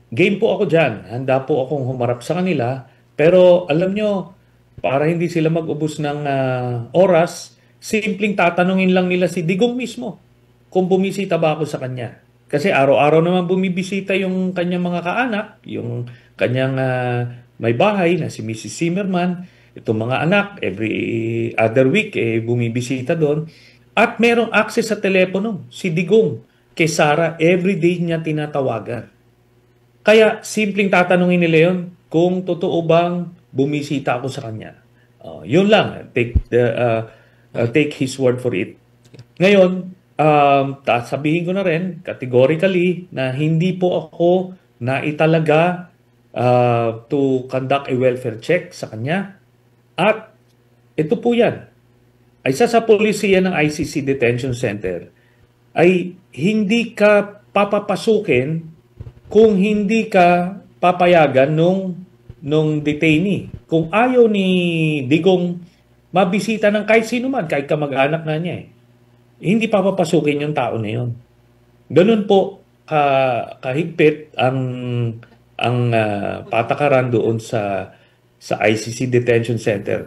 Game po ako dyan. Handa po akong humarap sa kanila. Pero alam nyo, para hindi sila mag-ubos ng oras, simpleng tatanungin lang nila si Digong mismo kung bumisita ba ako sa kanya. Kasi araw-araw naman bumibisita yung kanyang mga kaanak, yung kanyang may bahay na si Mrs. Zimmerman, itong mga anak, every other week bumibisita doon. At merong access sa telepono, si Digong, kay Sara, everyday niya tinatawagan. Kaya simpleng tatanungin nila yon kung totoo bang bumisita ako sa kanya. Yun lang, take his word for it. Ngayon, sabihin ko na rin categorically na hindi po ako naitalaga to conduct a welfare check sa kanya. At ito po yan, ay isa sa polisiya ng ICC Detention Center ay hindi ka papapasukin kung hindi ka papayagan nung detainee. Kung ayaw ni Digong mabisita ng kahit sino man, kahit kamag-anak na niya hindi papapasukin yung tao na yun. Ganun po kahigpit ang patakaran doon sa ICC Detention Center.